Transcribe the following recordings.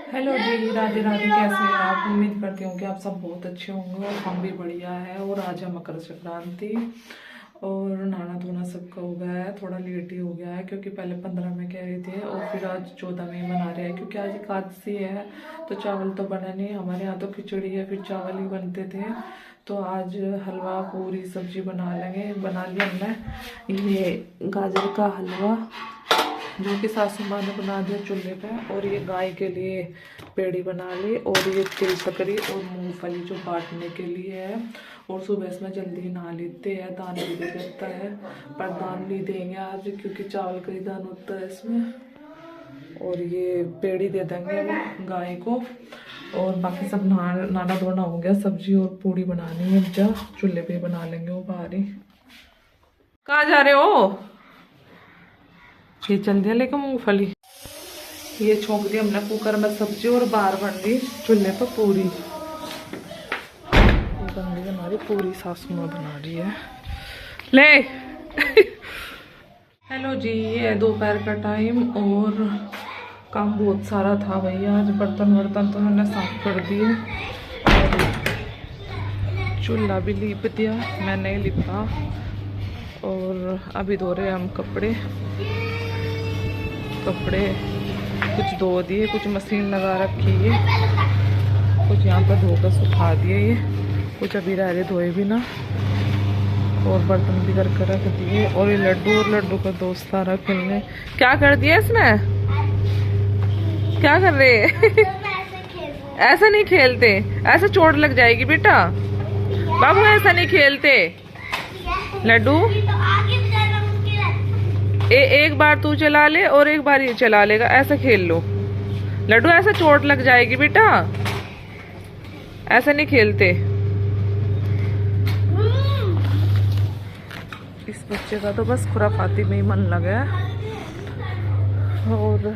Hello जी, राधे राधे। कैसे हैं आप? उम्मीद करती हूँ कि आप सब बहुत अच्छे होंगे और हम भी बढ़िया है। और आज है मकर संक्रांति और नहाना धोना सबका हो गया है। थोड़ा लेट ही हो गया है क्योंकि पहले 15 में कह रहे थे और फिर आज 14 में ही मना रहे हैं क्योंकि आज एकादशी है। तो चावल तो बना नहीं, हमारे यहाँ तो खिचड़ी है, फिर चावल ही बनते थे। तो आज हलवा पूरी सब्जी बना लेंगे। बना लिया हमने ये गाजर का हलवा जो कि सासू माँ ने बना दिया चूल्हे पे। और ये गाय के लिए पेड़ी बना ली और ये तिल सकरी और मूंगफली जो बांटने के लिए है। और सुबह इसमें जल्दी ही नहा लेते हैं, दान भी दे देता है। पर दान नहीं देंगे आज क्योंकि चावल का ही दान होता है इसमें। और ये पेड़ी दे देंगे वो गाय को। और बाकी सब नाना धोना हो गया। सब्जी और पूड़ी बनानी है, जा चूल्हे पे ही बना लेंगे वो बाहर ही। कहाँ जा रहे हो? ये चल दिया लेकर मूंगफली। ये छोंक दी हमने कुकर में सब्जी और बाहर बन गई चूल्हे पर पूरी। ये बन गई हमारी पूरी, सासू माँ बना रही है। ले हेलो जी, ये दोपहर का टाइम और काम बहुत सारा था भैया। आज बर्तन वर्तन तो मैंने साफ कर दिए और चूल्हा भी लीप दिया, मैंने ही लिपा। और अभी धो रहे हम कपड़े कुछ धो दिए, कुछ मशीन लगा रखी है, कुछ यहाँ पर धोकर सुखा दिए। ये कुछ अभी रह रहे धोए भी ना। और बर्तन भी करके रख दिए। और ये लड्डू का दोस्त आ रहा खेलने। क्या कर दिया इसने? क्या कर रहे? ऐसा नहीं खेलते, ऐसा चोट लग जाएगी बेटा। बाबू ऐसा नहीं खेलते लड्डू। एक बार तू चला ले और एक बार ये चला लेगा, ऐसा खेल लो लड्डू। ऐसा चोट लग जाएगी बेटा, ऐसा नहीं खेलते। इस बच्चे का तो बस खुराफाती में ही मन लगा है। और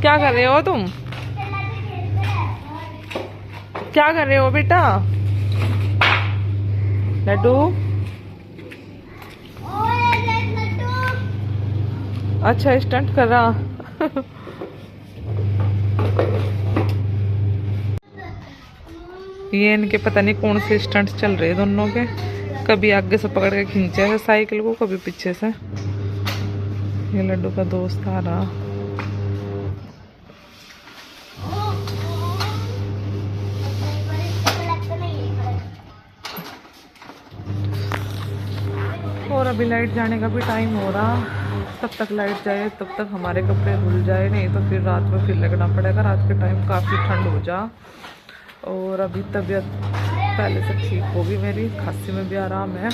क्या कर रहे हो तुम? क्या कर रहे हो बेटा? लड्डू अच्छा स्टंट कर रहा। ये इनके पता नहीं कौन से स्टंट चल रहे दोनों के। कभी आगे से पकड़ के खींचे है साइकिल को, कभी पीछे से। ये लड्डू का दोस्त आ रहा। और अभी लाइट जाने का भी टाइम हो रहा। तब तक लाइट जाए तब तक हमारे कपड़े धुल जाए, नहीं तो फिर रात में फिर लगना पड़ेगा। रात के टाइम काफ़ी ठंड हो जा। और अभी तबीयत पहले से ठीक होगी मेरी, खांसी में भी आराम है।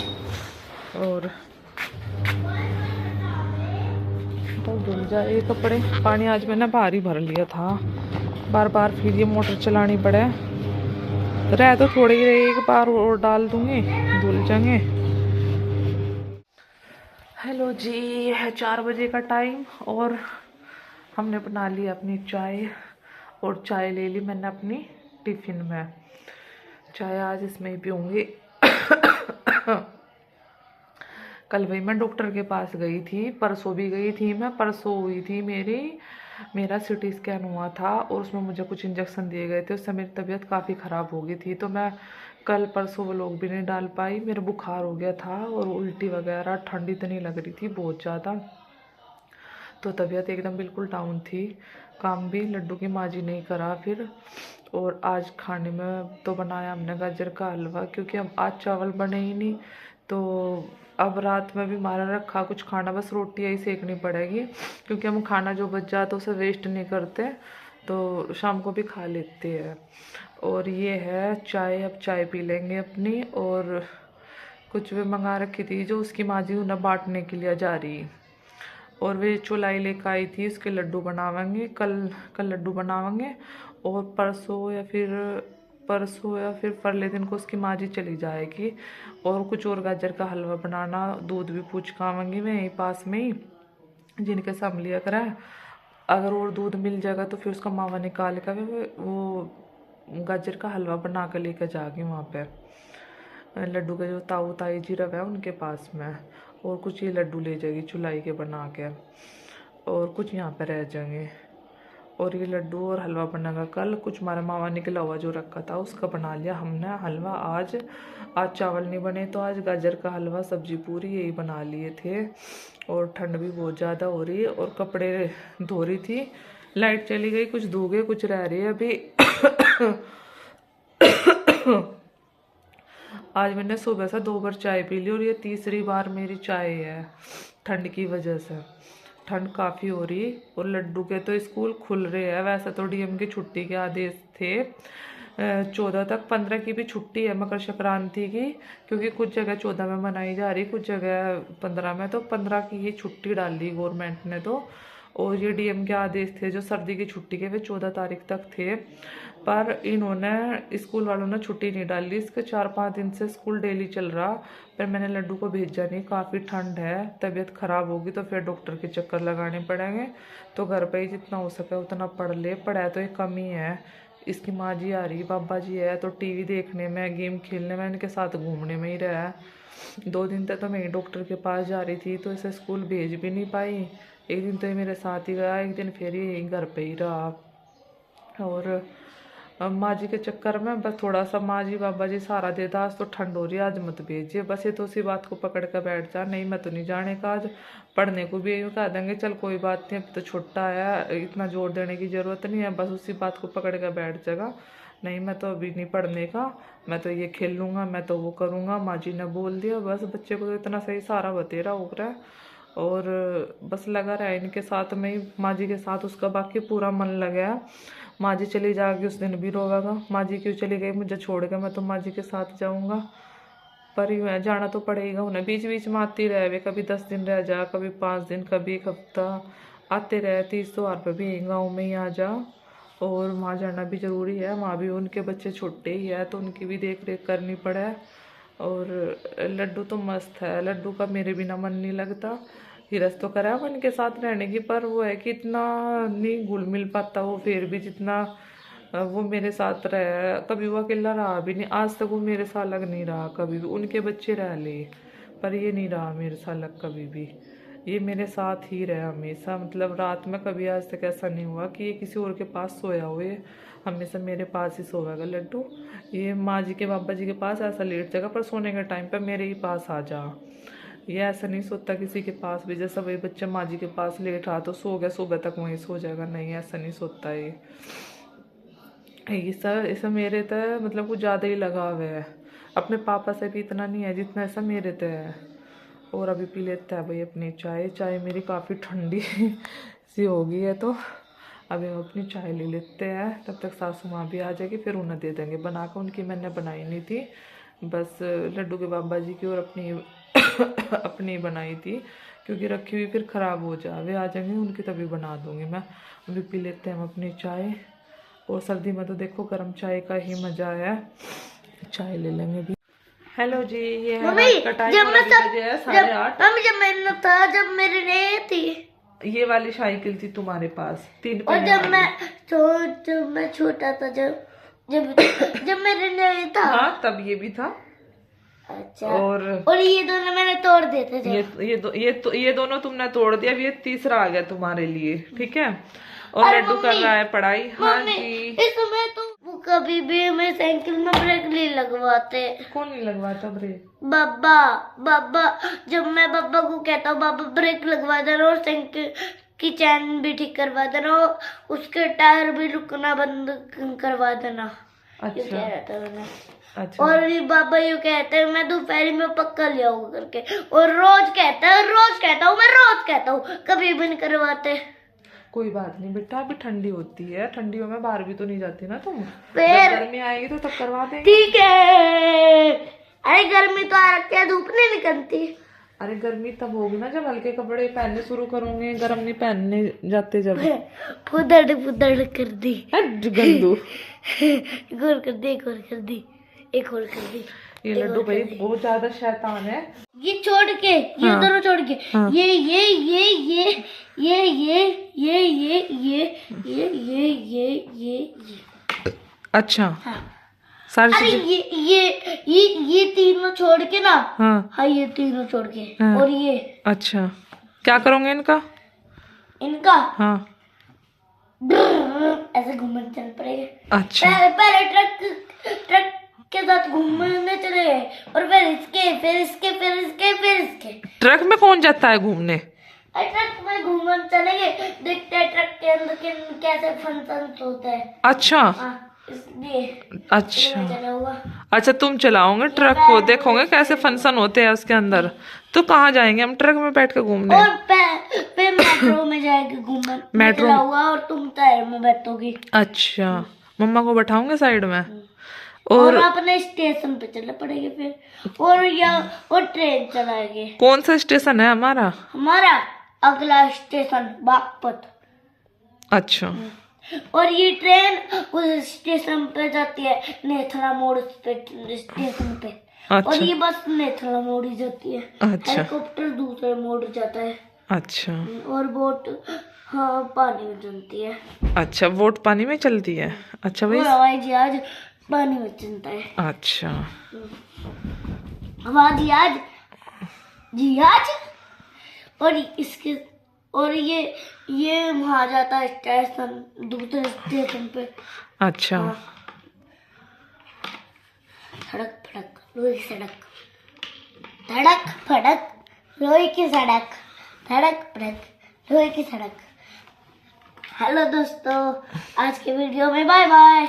और तो धुल जाए कपड़े। पानी आज मैंने बाहर ही भर लिया था, बार बार फिर ये मोटर चलानी पड़े। रह तो थोड़ी ही रही, एक बार और डाल दूंगी, धुल जाएंगे। हेलो जी, है 4 बजे का टाइम और हमने बना ली अपनी चाय। और चाय ले ली मैंने अपनी टिफ़िन में। चाय आज इसमें ही पीऊँगी। कल भाई मैं डॉक्टर के पास गई थी, परसों भी गई थी मैं। परसों हुई थी मेरा सीटी स्कैन हुआ था और उसमें मुझे कुछ इंजेक्शन दिए गए थे। उससे मेरी तबीयत काफ़ी ख़राब हो गई थी। तो मैं कल परसों वो लोग भी नहीं डाल पाई। मेरा बुखार हो गया था और उल्टी वगैरह, ठंड इतनी लग रही थी बहुत ज़्यादा। तो तबीयत एकदम बिल्कुल डाउन थी। काम भी लड्डू की माँ जी नहीं करा फिर। और आज खाने में तो बनाया हमने गाजर का हलवा क्योंकि हम आज चावल बने ही नहीं। तो अब रात में भी हमारा रखा कुछ खाना, बस रोटी ही सेकनी पड़ेगी क्योंकि हम खाना जो बच जाता है उसे वेस्ट नहीं करते, तो शाम को भी खा लेते हैं। और ये है चाय, अब चाय पी लेंगे अपनी। और कुछ भी मंगा रखी थी जो उसकी माँ जी उन्हें बांटने के लिए जा रही। और वे चुलाई लेकर आई थी, उसके लड्डू बनावेंगे कल लड्डू बनावेंगे। और परसों या फिर परले दिन को उसकी माँ जी चली जाएगी। और कुछ और गाजर का हलवा बनाना, दूध भी पूछ के आवेंगी मैं यहीं पास में ही जिनके साम लिया करा। अगर और दूध मिल जाएगा तो फिर उसका मावा निकाल कर वो गाजर का हलवा बना कर लेकर जाएगी वहाँ पे। लड्डू के जो ताऊ ताई जी रवे हैं उनके पास में, और कुछ ये लड्डू ले जाएगी चुलाई के बना के, और कुछ यहाँ पे रह जाएंगे। और ये लड्डू और हलवा बनेगा कल। कुछ हमारे मामा निकला हुआ जो रखा था उसका बना लिया हमने हलवा। आज चावल नहीं बने तो आज गाजर का हलवा, सब्जी पूरी यही बना लिए थे। और ठंड भी बहुत ज़्यादा हो रही है और कपड़े धो रही थी, लाइट चली गई, कुछ धो गए कुछ रह रही है अभी। आज मैंने सुबह से 2 बार चाय पी ली और ये तीसरी बार मेरी चाय है ठंड की वजह से। ठंड काफ़ी हो रही। और लड्डू के तो स्कूल खुल रहे हैं। वैसे तो डीएम की छुट्टी के आदेश थे 14 तक, 15 की भी छुट्टी है मकर संक्रांति की, क्योंकि कुछ जगह 14 में मनाई जा रही, कुछ जगह 15 में, तो 15 की ही छुट्टी डाली गवर्नमेंट ने तो। और ये डीएम के आदेश थे जो सर्दी की छुट्टी के वे 14 तारीख तक थे, पर इन्होंने स्कूल वालों ने छुट्टी नहीं डाली। इसके 4-5 दिन से स्कूल डेली चल रहा, पर मैंने लड्डू को भेजा नहीं। काफ़ी ठंड है, तबीयत ख़राब होगी तो फिर डॉक्टर के चक्कर लगाने पड़ेंगे, तो घर पे ही जितना हो सके उतना पढ़ ले। पढ़ाई तो एक कमी है। इसकी माँ जी आ रही, बाबा जी है, तो टीवी देखने में, गेम खेलने में, इनके साथ घूमने में ही रहा है। 2 दिन तक तो मैं डॉक्टर के पास जा रही थी तो इसे स्कूल भेज भी नहीं पाई। एक दिन तो ये मेरे साथ ही गया, एक दिन फिर ये घर पे ही रहा। और माँ जी के चक्कर में बस थोड़ा सा माँ जी बाबा जी सहारा देता। आज तो ठंड हो रही है, आज मत भेजिए, बस ये तो उसी बात को पकड़ कर बैठ जा। नहीं मैं तो नहीं जाने का, आज पढ़ने को भी यही कह देंगे चल कोई बात नहीं, अब तो छोटा है, इतना जोर देने की ज़रूरत नहीं है, बस उसी बात को पकड़ कर बैठ जाएगा। नहीं मैं तो अभी नहीं पढ़ने का, मैं तो ये खेल लूँगा, मैं तो वो करूँगा, माँ जी ने बोल दिया। बस बच्चे को तो इतना सही सहारा बतेरा हो रहा है और बस लगा रहा है इनके साथ में ही, माँ जी के साथ उसका बाकी पूरा मन लगा है। माँ जी चली जाएगी उस दिन भी रोवेगा, माँ जी क्यों चली गई मुझे छोड़ के, मैं तो माँ जी के साथ जाऊँगा। पर मैं जाना तो पड़ेगा उन्हें, बीच बीच में आती रहे वे, कभी 10 दिन रह जा, कभी 5 दिन, कभी 1 हफ्ता आते रहे। 30 त्योहार पर भी गाँव में ही आ जा। और वहाँ जाना भी ज़रूरी है, वहाँ भी उनके बच्चे छोटे ही है तो उनकी भी देख रेख करनी पड़े। और लड्डू तो मस्त है, लड्डू का मेरे बिना मन नहीं लगता। हिरस तो करा है उनके साथ रहने की, पर वो है कि इतना नहीं घुल मिल पाता वो, फिर भी जितना वो मेरे साथ रहा, कभी वो अकेला रहा भी नहीं। आज तक वो मेरे साथ अलग नहीं रहा कभी भी, उनके बच्चे रह ले पर ये नहीं रहा मेरे साथ अलग कभी भी। ये मेरे साथ ही रहा हमेशा, मतलब रात में कभी आज तक ऐसा नहीं हुआ कि ये किसी और के पास सोया हो, ये हमेशा मेरे पास ही सोएगा लड्डू। ये माँ जी के बाबा जी के पास ऐसा लेट जाएगा, पर सोने के टाइम पे मेरे ही पास आ जा। ये ऐसा नहीं सोता किसी के पास भी, जैसा वही बच्चा माँ जी के पास लेट रहा तो सो गया, सुबह तक वहीं सो जाएगा, नहीं ऐसा नहीं सोता ये। ऐसा मेरे तय मतलब कुछ ज़्यादा ही लगाव है, अपने पापा से भी इतना नहीं है जितना ऐसा मेरे तय है। और अभी पी लेता है भाई अपनी चाय। चाय मेरी काफ़ी ठंडी सी हो गई है, तो अभी हम अपनी चाय ले लेते हैं, तब तक सासू माँ भी आ जाएगी, फिर उन्हें दे देंगे बना कर। उनकी मैंने बनाई नहीं थी, बस लड्डू के बाबा जी की और अपनी अपनी बनाई थी, क्योंकि रखी हुई फिर ख़राब हो जाए। वे आ जाएंगे उनकी तभी बना दूँगी मैं। अभी पी लेते हैं हम अपनी चाय। और सर्दी में तो देखो गर्म चाय का ही मज़ा है। चाय ले लेंगे भी। हेलो जी, ये है रात का टाइम, और अभी बजे है 8:30। मम्मी जब मैंने था, जब मेरे नहीं थी ये वाली साइकिल थी तुम्हारे पास 3 और जब मैं छोटा था, जब मेरे नहीं था, हाँ तब ये भी था। अच्छा। और ये दोनों मैंने तोड़ दिए थे। ये दोनों तुमने तोड़ दिया, ये तीसरा आ गया तुम्हारे लिए, ठीक है। और लड्डू कर रहा है पढ़ाई। हाँ जी। इसमें तो वो कभी भी हमें साइकिल में ब्रेक नहीं लगवाते। कौन नहीं लगवाता ब्रेक? बाबा जब मैं बाबा को कहता हूँ बाबा ब्रेक लगवा देना और साइकिल की चैन भी ठीक करवा देना और उसके टायर भी रुकना बंद करवा देना। अच्छा। कह रहा था मैंने। अच्छा। और ये बाबा यूँ कहते हैं मैं दोपहर में पक्का ले आऊंगा करके, और रोज कहता हूँ कभी भी नहीं करवाते। कोई बात नहीं बेटा, अभी ठंडी होती है, ठंडियों में बाहर भी तो नहीं जाती ना तुम, फिर गर्मी आएगी तो तब करवा देंगे। ठीक है। अरे गर्मी तो आ रखी है, धूप नहीं निकलती। अरे गर्मी तब होगी ना जब हल्के कपड़े पहनने शुरू करूंगे, गर्म नहीं पहनने जाते जब। फुदड़ कर दी गंदू। एक और कर दी। ये लड्डू भाई बहुत ज्यादा शैतान है। ये छोड़ के, ये दोनों छोड़ के, हाँ। ये अच्छा। हाँ। सारी अरे चीजें। ये तीनों छोड़ के ना, हाँ हाँ ये तीनों छोड़ के, हाँ। और ये अच्छा, क्या करोगे इनका? इनका हाँ ऐसे घूमने चल पड़ेगा। अच्छा पहले ट्रक के साथ घूमने चले गए, और फिर इसके, फिर इसके, फिर इसके, फिर इसके। ट्रक में कौन जाता है घूमने? ट्रक में घूमने चले गए, देखते हैं ट्रक के अंदर कैसे फंक्शन होता है। अच्छा इसलिए अच्छा चला हुआ। अच्छा, तुम चलाओगे ट्रक को, देखोगे कैसे फंक्शन होते हैं उसके अंदर। तो कहाँ जाएंगे हम ट्रक में बैठ के घूमने? और फिर मेट्रो में जाएगी घूमने, मेट्रो चला हुआ, और तुम टायर में बैठोगी। अच्छा, मम्मा को बैठाओगे साइड में। और अपने स्टेशन पे चले पड़ेंगे फिर, और ट्रेन चलाएंगे। कौन सा स्टेशन है हमारा? हमारा अगला स्टेशन बागपत। अच्छा और ये ट्रेन उस स्टेशन पे जाती है, नेथला मोड़ स्टेशन पे। और अच्छा ये बस नेथला मोड़ ही जाती है। अच्छा हेलीकॉप्टर दूसरे मोड़ जाता है, अच्छा और बोट हाँ पानी में चलती है। अच्छा, वोट पानी में चलती है। अच्छा भाई, और हवाई जहाज पानी में चलता है। अच्छा हवाई जहाज और इसके, और ये वहाँ जाता है स्टेशन, दूसरे स्टेशन पे। अच्छा सड़क फड़क लोहे की सड़क, सड़क फड़क लोहे की सड़क, सड़क फड़क लोहे की सड़क। हेलो दोस्तों, आज के वीडियो में बाय बाय।